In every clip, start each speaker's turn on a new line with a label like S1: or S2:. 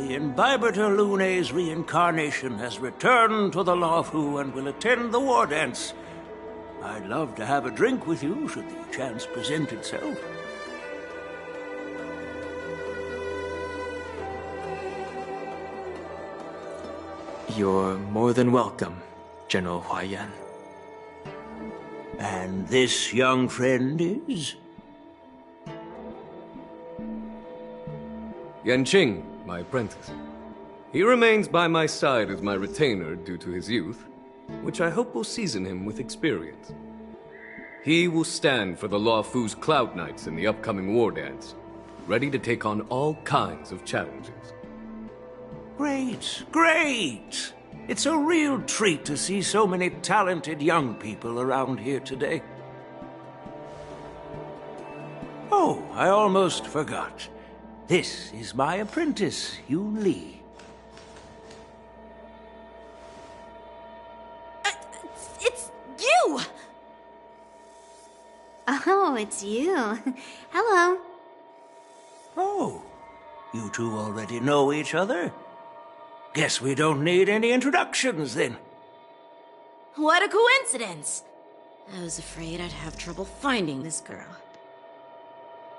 S1: the Imbibitor Lune's reincarnation has returned to the Lawfu and will attend the war dance. I'd love to have a drink with you should the chance present itself.
S2: You're more than welcome, General Huaiyan.
S1: And this young friend is?
S3: Yanqing, my apprentice. He remains by my side as my retainer due to his youth, which I hope will season him with experience. He will stand for the Lawfu's Cloud Knights in the upcoming war dance, ready to take on all kinds of challenges.
S1: Great, great! It's a real treat to see so many talented young people around here today. Oh, I almost forgot. This is my apprentice, Chunli.
S4: It's you!
S5: Oh, it's you. Hello.
S1: Oh, you two already know each other? Guess we don't need any introductions, then.
S4: What a coincidence! I was afraid I'd have trouble finding this girl.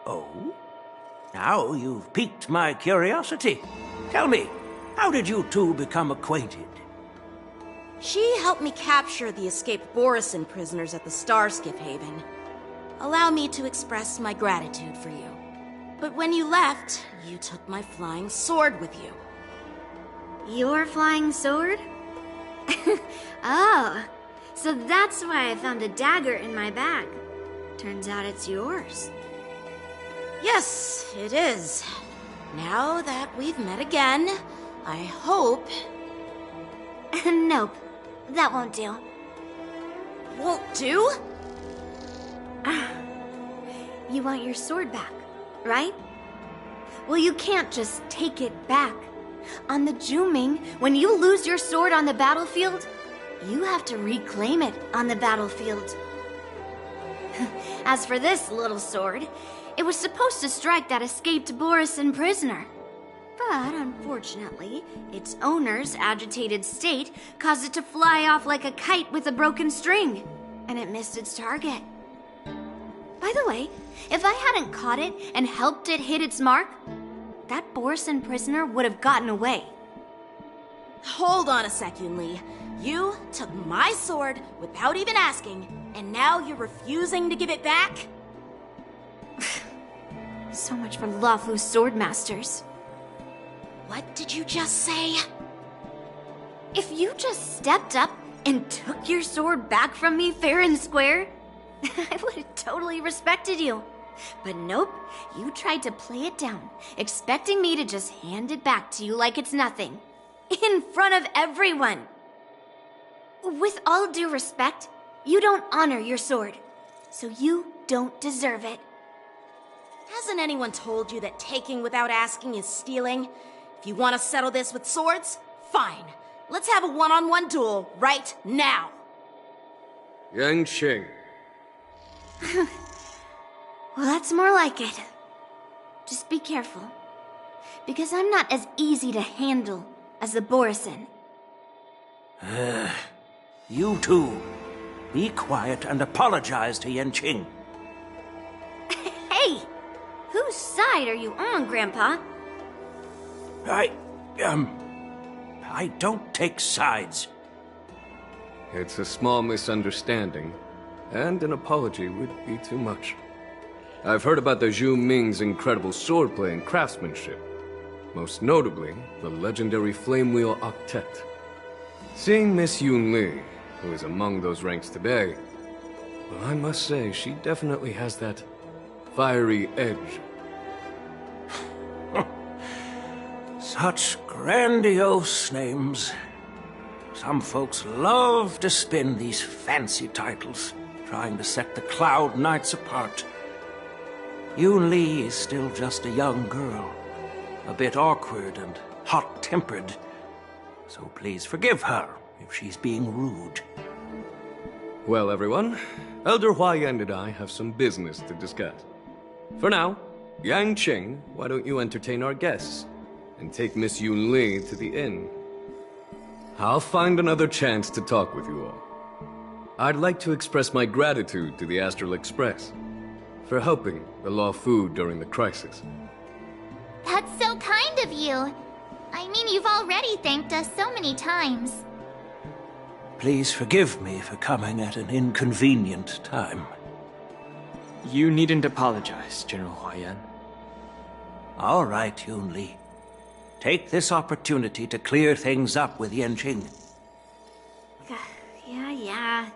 S1: Oh? Now you've piqued my curiosity. Tell me, how did you two become acquainted?
S4: She helped me capture the escaped Borisin prisoners at the Starskiff Haven. Allow me to express my gratitude for you. But when you left, you took my flying sword with you.
S5: Your flying sword? Oh, so that's why I found a dagger in my bag. Turns out it's yours.
S4: Yes, it is. Now that we've met again, I hope...
S5: Nope, that won't do.
S4: Won't do?
S5: You want your sword back, right? Well, you can't just take it back. On the Juming, when you lose your sword on the battlefield, you have to reclaim it on the battlefield. As for this little sword, it was supposed to strike that escaped Borisin prisoner. But unfortunately, its owner's agitated state caused it to fly off like a kite with a broken string, and it missed its target. By the way, if I hadn't caught it and helped it hit its mark, that Borisin prisoner would have gotten away.
S4: Hold on a second, Lee. You took my sword without even asking, and now you're refusing to give it back?
S5: So much for Lawfu swordmasters.
S4: What did you just say?
S5: If you just stepped up and took your sword back from me fair and square, I would have totally respected you. But nope, you tried to play it down, expecting me to just hand it back to you like it's nothing. In front of everyone. With all due respect, you don't honor your sword, so you don't deserve it.
S4: Hasn't anyone told you that taking without asking is stealing? If you want to settle this with swords, fine. Let's have a one-on-one duel right now.
S3: Yanqing.
S5: Well, that's more like it. Just be careful, because I'm not as easy to handle as the Borisin.
S1: You two, be quiet and apologize to Yanqing.
S5: Hey! Whose side are you on, Grandpa?
S1: I don't take sides.
S3: It's a small misunderstanding, and an apology would be too much. I've heard about the Zhu Ming's incredible swordplay and craftsmanship, most notably the legendary Flame Wheel Octet. Seeing Miss Chunli, who is among those ranks today, well, I must say she definitely has that fiery edge.
S1: Such grandiose names. Some folks love to spin these fancy titles, trying to set the Cloud Knights apart. Chunli is still just a young girl, a bit awkward and hot-tempered. So please forgive her if she's being rude.
S3: Well, everyone, Elder Huaiyan and I have some business to discuss. For now, Yanqing, why don't you entertain our guests? and take Miss Chunli to the inn. I'll find another chance to talk with you all. I'd like to express my gratitude to the Astral Express for helping the Law Fu during the crisis.
S5: That's so kind of you. I mean, you've already thanked us so many times.
S1: Please forgive me for coming at an inconvenient time.
S2: You needn't apologize, General Huaiyan.
S1: All right, Chunli. Take this opportunity to clear things up with Yanqing.
S5: Yeah.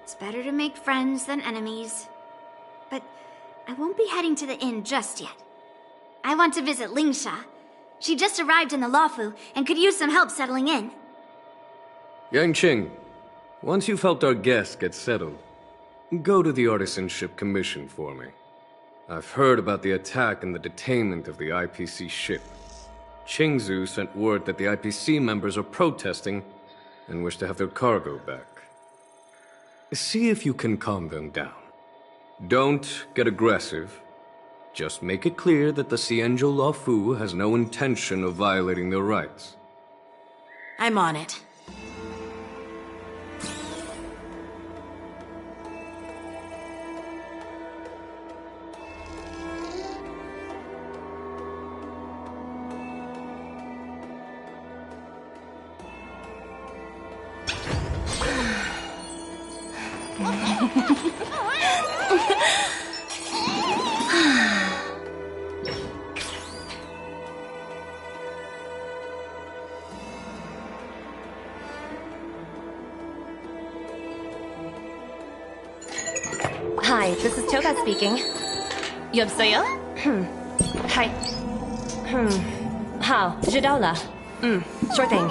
S5: It's better to make friends than enemies. But I won't be heading to the inn just yet. I want to visit Lingsha. She just arrived in the Luofu and could use some help settling in.
S3: Yanqing, once you've helped our guest get settled, go to the Artisanship Commission for me. I've heard about the attack and the detainment of the IPC ship. Qingzu sent word that the IPC members are protesting and wish to have their cargo back. See if you can calm them down. Don't get aggressive. Just make it clear that the Xianzhou Luofu has no intention of violating their rights.
S4: I'm on it.
S6: Hi, this is Toga speaking.
S7: 여보세요?
S6: 嗨。好，知道了。sure thing.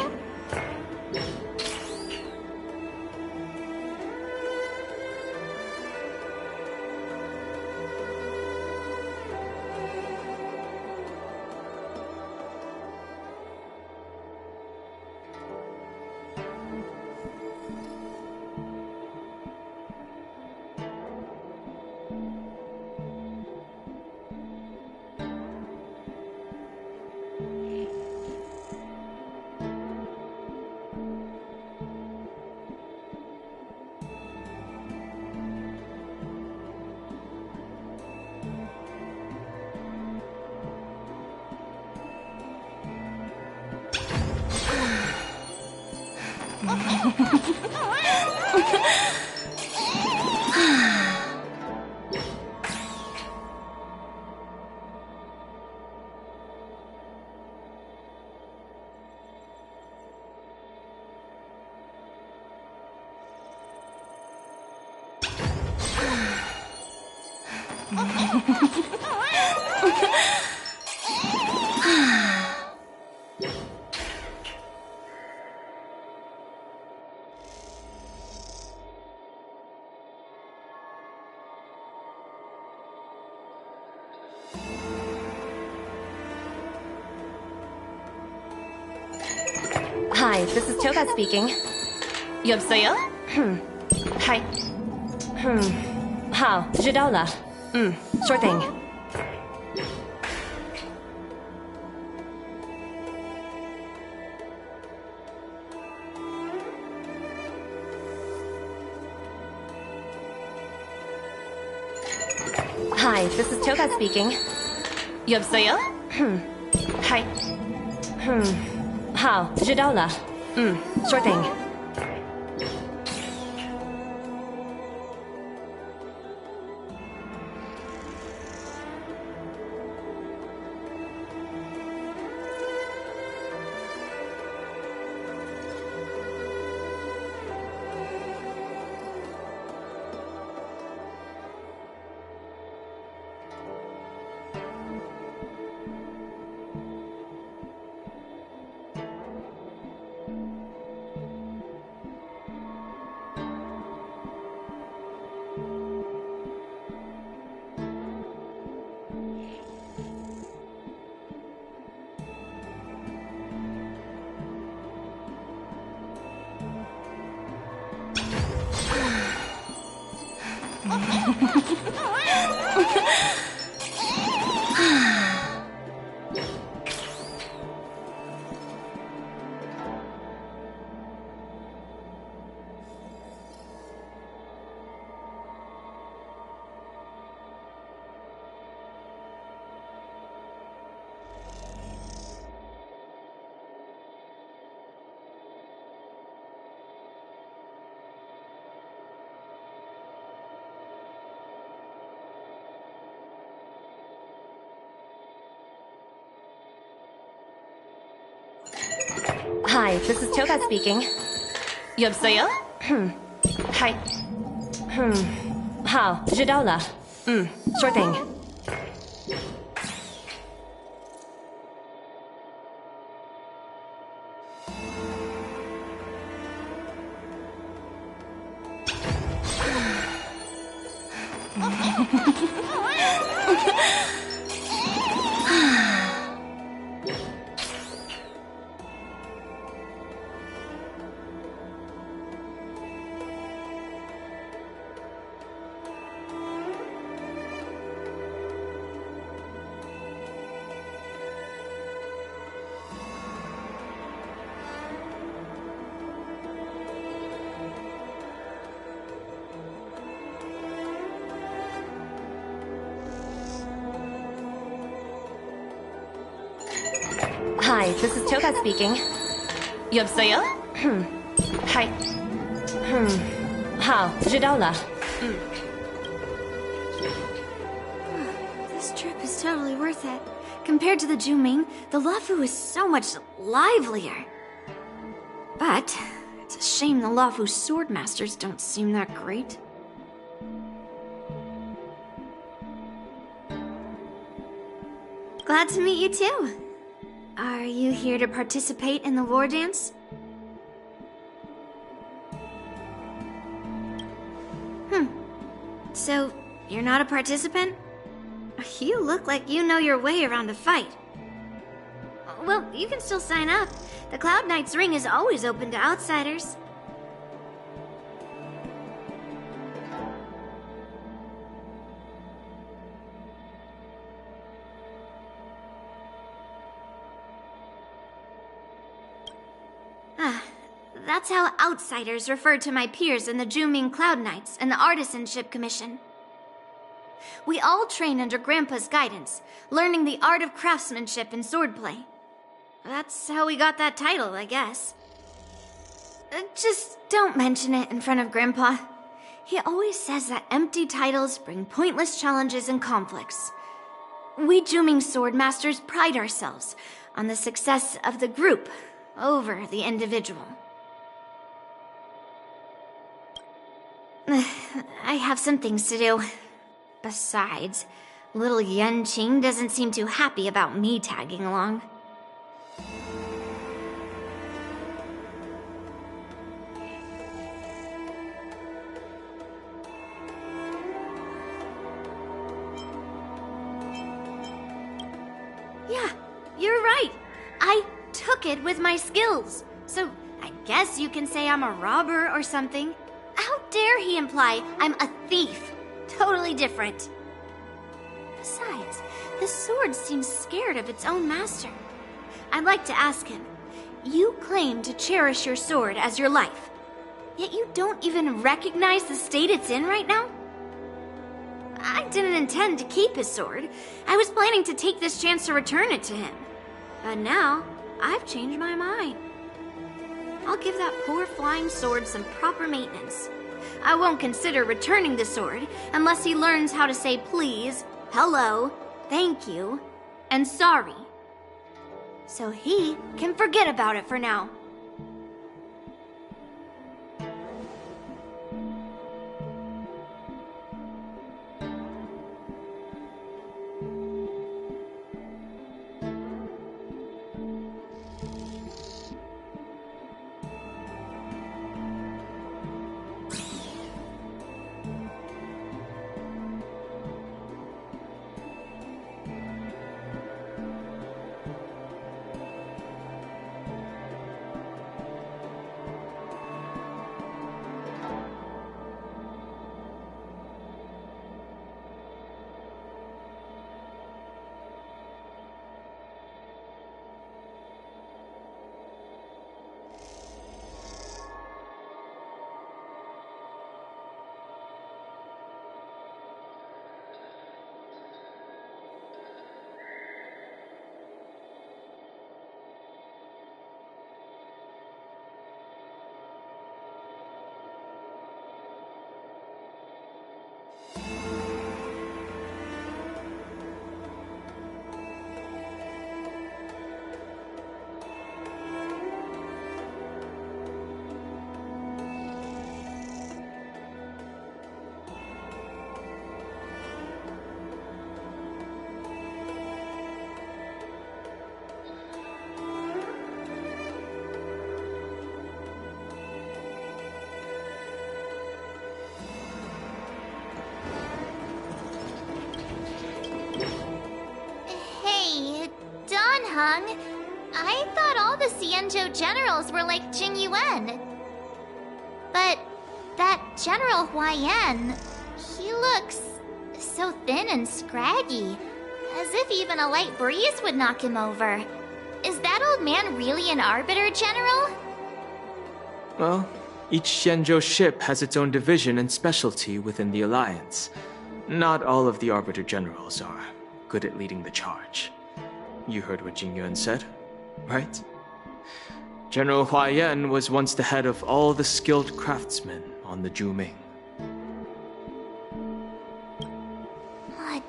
S6: Hi, this is Toga speaking.
S7: 여보세요?
S6: 嗨。好，知道了。sure thing. Hi, this is Toga speaking.
S7: 여보세요?
S6: 嗨。好，知道了。sure thing. Hi, this is Toka speaking.
S7: 여보세요?
S6: Hi. How? 知道了. Sure thing. Hi, this is Toka speaking.
S7: 여보세요?
S6: Hi. How? 知道了.
S5: This trip is totally worth it. Compared to the Juming, the Luofu is so much livelier. But it's a shame the Luofu swordmasters don't seem that great. Glad to meet you too. Are you here to participate in the war dance? So, you're not a participant? You look like you know your way around a fight. Well, you can still sign up. The Cloud Knight's ring is always open to outsiders. That's how outsiders refer to my peers in the Juming Cloud Knights and the Artisanship Commission. We all train under Grandpa's guidance, learning the art of craftsmanship and swordplay. That's how we got that title, I guess. Just don't mention it in front of Grandpa. He always says that empty titles bring pointless challenges and conflicts. We Juming swordmasters pride ourselves on the success of the group over the individual. I have some things to do. Besides, little Yen Qing doesn't seem too happy about me tagging along. Yeah, you're right. I took it with my skills. So I guess you can say I'm a robber or something. How dare he imply I'm a thief? Totally different. Besides, the sword seems scared of its own master. I'd like to ask him, you claim to cherish your sword as your life, yet you don't even recognize the state it's in right now? I didn't intend to keep his sword. I was planning to take this chance to return it to him. But now, I've changed my mind. I'll give that poor flying sword some proper maintenance. I won't consider returning the sword unless he learns how to say please, hello, thank you, and sorry. So he can forget about it for now. wrong. I thought all the Xianzhou generals were like Jing Yuan. But that General Huaiyan, he looks so thin and scraggy, as if even a light breeze would knock him over. Is that old man really an Arbiter General?
S2: Well, each Xianzhou ship has its own division and specialty within the Alliance. Not all of the Arbiter Generals are good at leading the charge. You heard what Jing Yuan said, right? General Huaiyan was once the head of all the skilled craftsmen on the Zhu-Ming.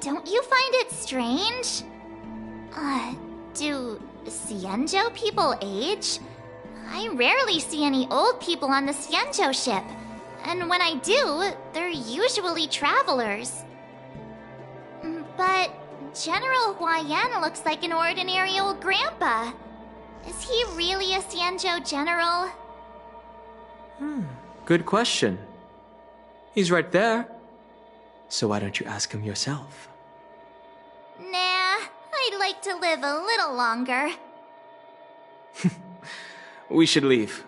S5: Don't you find it strange? Do Xianzhou people age? I rarely see any old people on the Xianzhou ship. And when I do, they're usually travelers. But General Huaiyan looks like an ordinary old grandpa. Is he really a Xianzhou general?
S2: Good question. He's right there. So why don't you ask him yourself?
S5: Nah, I'd like to live a little longer.
S2: We should leave.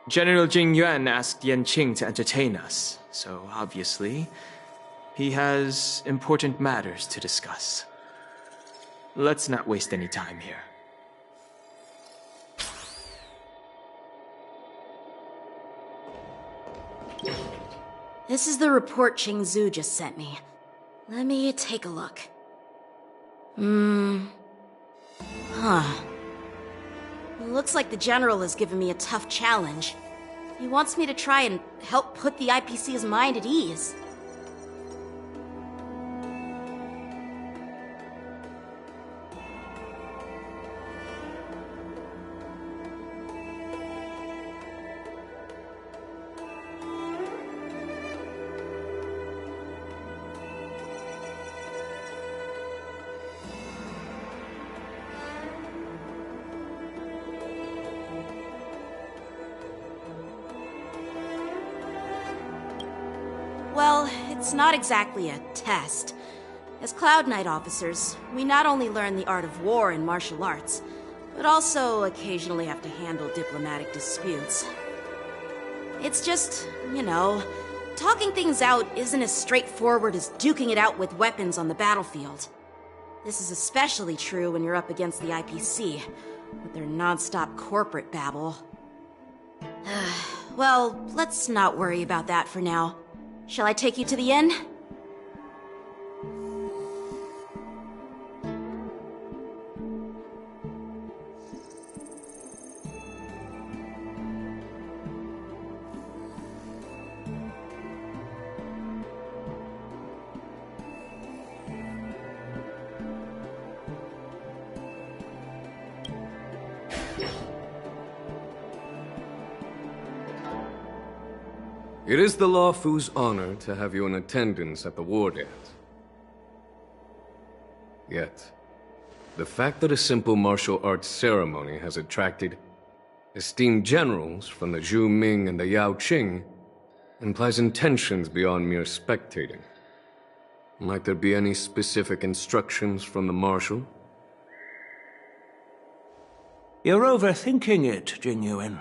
S2: General Jing Yuan asked Yan Qing to entertain us, so obviously, he has important matters to discuss. Let's not waste any time here.
S4: This is the report Qing Zhu just sent me. Let me take a look. Looks like the General has given me a tough challenge. He wants me to try and help put the IPC's mind at ease. Well, it's not exactly a test. As Cloud Knight officers, we not only learn the art of war and martial arts, but also occasionally have to handle diplomatic disputes. It's just, you know, talking things out isn't as straightforward as duking it out with weapons on the battlefield. This is especially true when you're up against the IPC, with their non-stop corporate babble. Well, let's not worry about that for now. Shall I take you to the inn?
S3: It is the Lawfu's honor to have you in attendance at the war dance. Yet, the fact that a simple martial arts ceremony has attracted esteemed generals from the Zhu Ming and the Yao Qing implies intentions beyond mere spectating. Might there be any specific instructions from the marshal?
S1: You're overthinking it, Jing Yuan.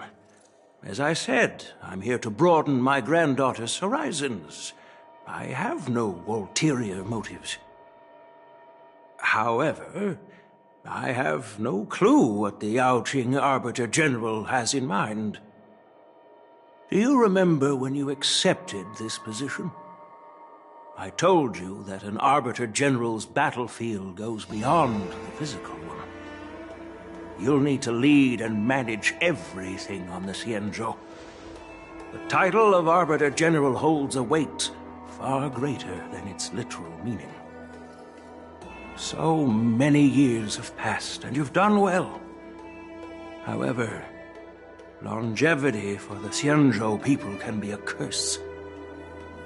S1: As I said, I'm here to broaden my granddaughter's horizons. I have no ulterior motives. However, I have no clue what the Yao Qing Arbiter General has in mind. Do you remember when you accepted this position? I told you that an Arbiter General's battlefield goes beyond the physical one. You'll need to lead and manage everything on the Xianzhou. The title of Arbiter General holds a weight far greater than its literal meaning. So many years have passed, and you've done well. However, longevity for the Xianzhou people can be a curse.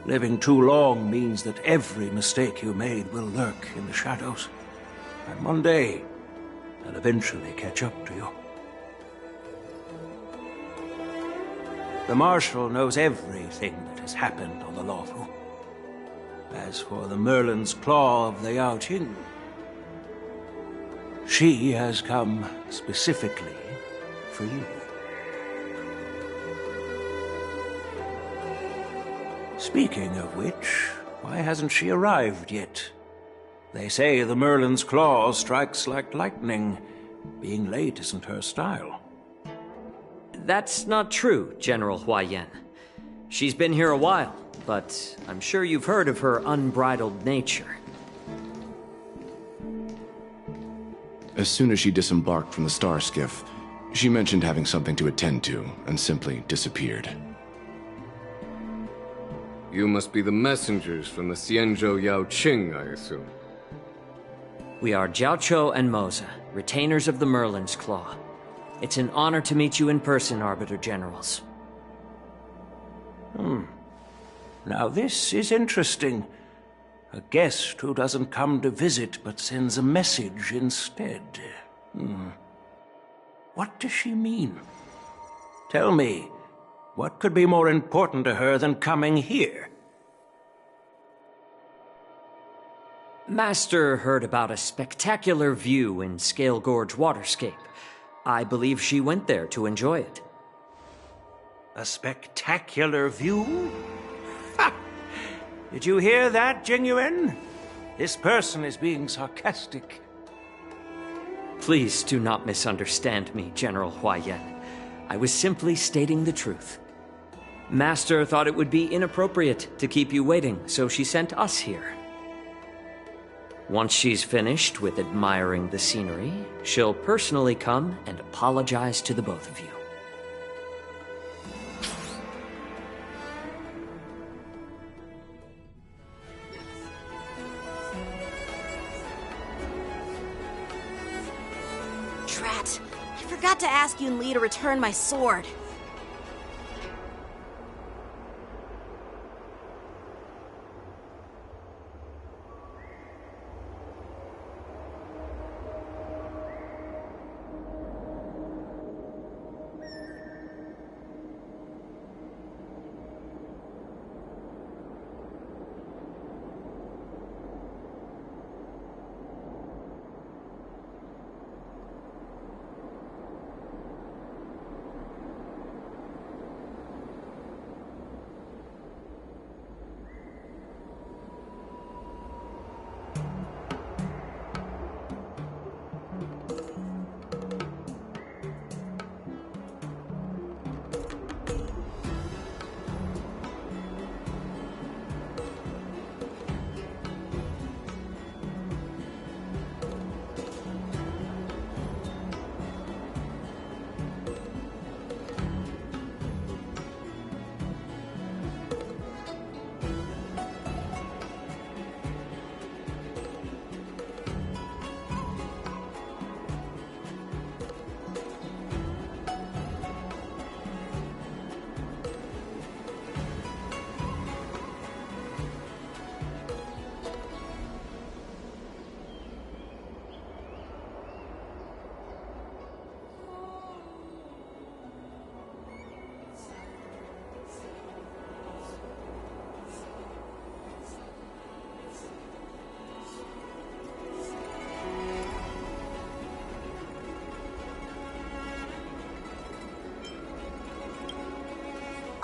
S1: Living too long means that every mistake you made will lurk in the shadows. And one day, they'll eventually catch up to you. The Marshal knows everything that has happened on the Lawfu. As for the Merlin's Claw of the Yao Qing, She has come specifically for you. Speaking of which, why hasn't she arrived yet? They say the Merlin's claw strikes like lightning. Being late isn't her style.
S8: That's not true, General Huayan. She's been here a while, but I'm sure you've heard of her unbridled nature.
S9: As soon as she disembarked from the star skiff, she mentioned having something to attend to and simply disappeared.
S3: You must be the messengers from the Xianzhou Yaoqing, I assume.
S8: We are Jiaoqiu and Moza, retainers of the Merlin's Claw. It's an honor to meet you in person, Arbiter Generals.
S1: Now this is interesting. A guest who doesn't come to visit but sends a message instead. What does she mean? Tell me, what could be more important to her than coming here?
S8: Master heard about a spectacular view in Scale Gorge Waterscape. I believe she went there to enjoy it.
S1: A spectacular view? Ha! Did you hear that, Jingyuan? This person is being sarcastic.
S8: Please do not misunderstand me, General Huayan. I was simply stating the truth. Master thought it would be inappropriate to keep you waiting, so she sent us here. Once she's finished with admiring the scenery, she'll personally come and apologize to the both of you.
S4: Drat. I forgot to ask Yunli to return my sword.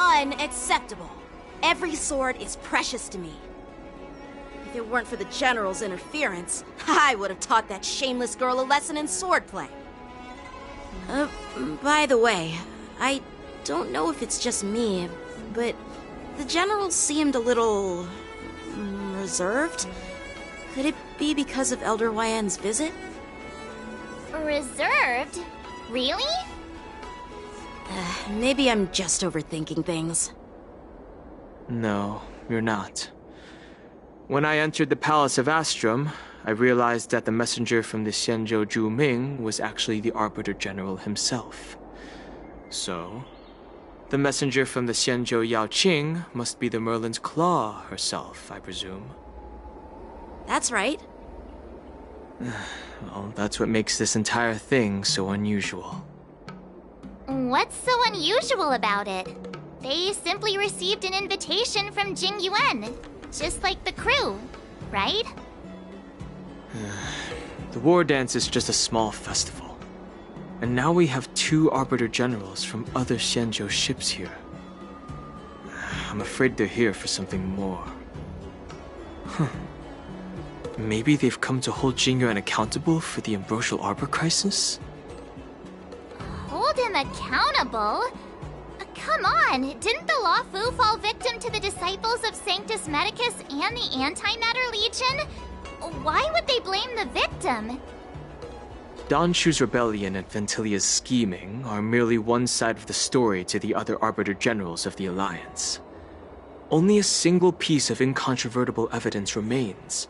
S4: Unacceptable. Every sword is precious to me. If it weren't for the General's interference, I would have taught that shameless girl a lesson in swordplay. By the way, I don't know if it's just me, but the General seemed a little reserved. Could it be because of Elder Huayan's visit?
S5: Reserved? Really?
S4: Maybe I'm just overthinking things.
S2: No, you're not. When I entered the Palace of Astrum, I realized that the messenger from the Xianzhou Juming was actually the Arbiter General himself. So, the messenger from the Xianzhou Yaoqing must be the Merlin's Claw herself, I presume.
S4: That's right.
S2: Well, that's what makes this entire thing so unusual.
S5: What's so unusual about it? They simply received an invitation from Jingyuan, just like the crew, right?
S2: The war dance is just a small festival. And now we have 2 Arbiter Generals from other Xianzhou ships here. I'm afraid they're here for something more. Maybe they've come to hold Jingyuan accountable for the Ambrosial Arbor crisis?
S5: Hold him accountable? Come on, didn't the Lawfu fall victim to the disciples of Sanctus Medicus and the Antimatter Legion? Why would they blame the victim?
S2: Danshu's rebellion and Ventilia's scheming are merely one side of the story to the other Arbiter Generals of the Alliance. Only a single piece of incontrovertible evidence remains,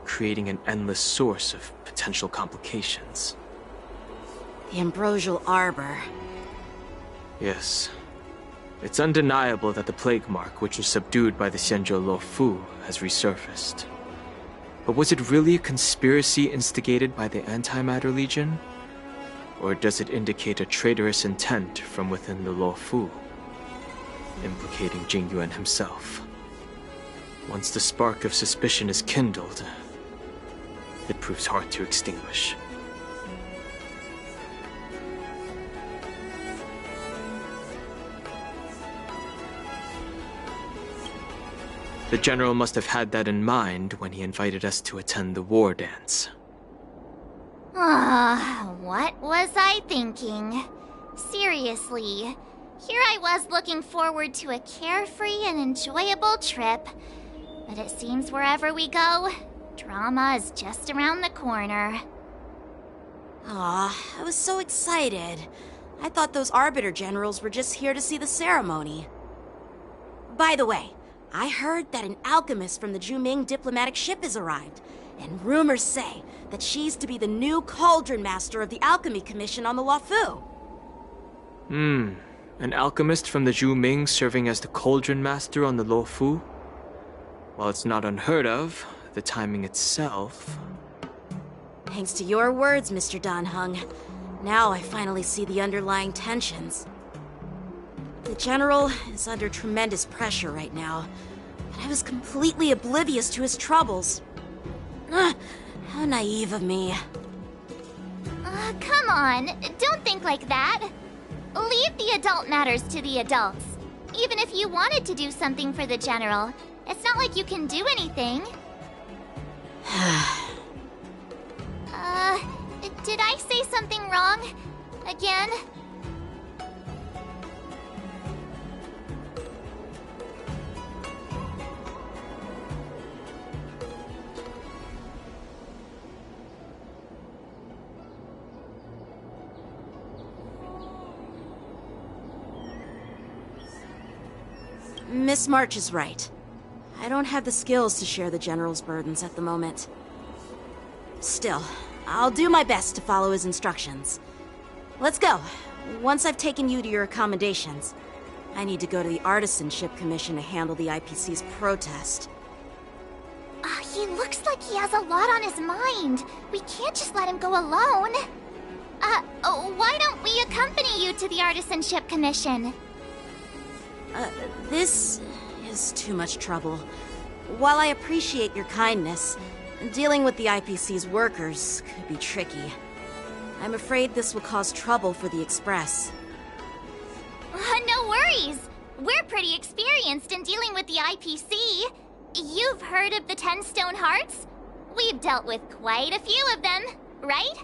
S2: creating an endless source of potential complications.
S4: The Ambrosial Arbor.
S2: Yes. It's undeniable that the plague mark, which was subdued by the Xianzhou Luofu, has resurfaced. But was it really a conspiracy instigated by the Antimatter Legion? Or does it indicate a traitorous intent from within the Luofu, implicating Jingyuan himself? Once the spark of suspicion is kindled, it proves hard to extinguish. The General must have had that in mind when he invited us to attend the war dance.
S5: What was I thinking? Seriously, here I was looking forward to a carefree and enjoyable trip. But it seems wherever we go, drama is just around the corner.
S4: Aw, I was so excited. I thought those Arbiter Generals were just here to see the ceremony. By the way, I heard that an alchemist from the Zhuming diplomatic ship has arrived, and rumors say that she's to be the new Cauldron Master of the Alchemy Commission on the Luofu.
S2: An alchemist from the Zhuming serving as the Cauldron Master on the Luofu? While it's not unheard of, the timing itself...
S4: Thanks to your words, Mr. Danheng. Now I finally see the underlying tensions. The General is under tremendous pressure right now, but I was completely oblivious to his troubles. How naive of me.
S5: Come on, don't think like that. Leave the adult matters to the adults. Even if you wanted to do something for the General, it's not like you can do anything. Did I say something wrong? Again?
S4: Miss March is right. I don't have the skills to share the General's burdens at the moment. Still, I'll do my best to follow his instructions. Let's go. Once I've taken you to your accommodations, I need to go to the Artisanship Commission to handle the IPC's protest.
S5: He looks like he has a lot on his mind. We can't just let him go alone. Why don't we accompany you to the Artisanship Commission?
S4: This is too much trouble. While I appreciate your kindness, dealing with the IPC's workers could be tricky. I'm afraid this will cause trouble for the Express.
S5: No worries. We're pretty experienced in dealing with the IPC. You've heard of the 10 Stone Hearts? We've dealt with quite a few of them, right?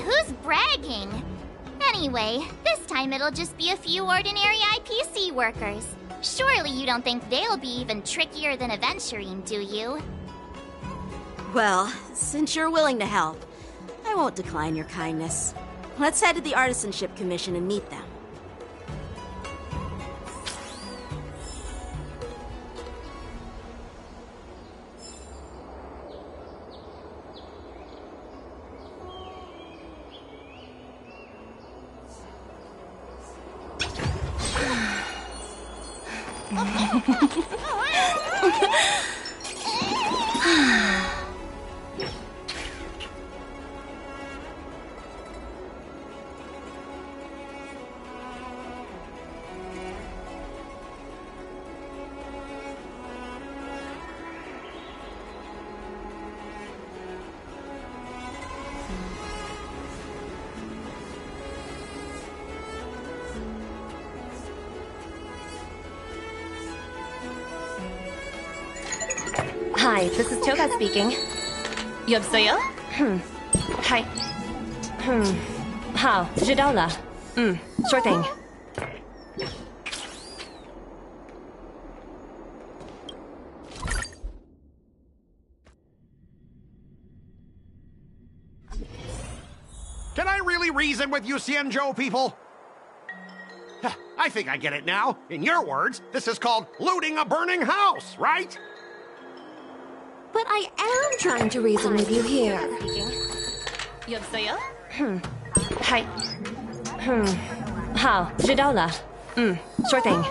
S10: Who's bragging? Anyway, this time it'll just be a few ordinary IPC workers. Surely you don't think they'll be even trickier than Aventurine, do you?
S4: Well, since you're willing to help, I won't decline your kindness. Let's head to the Artisanship Commission and meet them.
S6: Hi, this is Toga speaking.
S7: 여보세요?
S6: Hi. How? 知道了. Sure thing.
S11: Can I really reason with you Xianzhou people? I think I get it now. In your words, this is called looting a burning house, right?
S12: But I am trying to reason with you here.
S7: 여보세요?
S6: Hi. How? 知道了. Sure thing.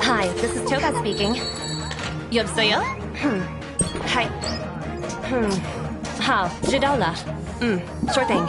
S6: Hi, this is Toga speaking.
S7: 여보세요?
S6: Hi. How? 知道了. Sure thing.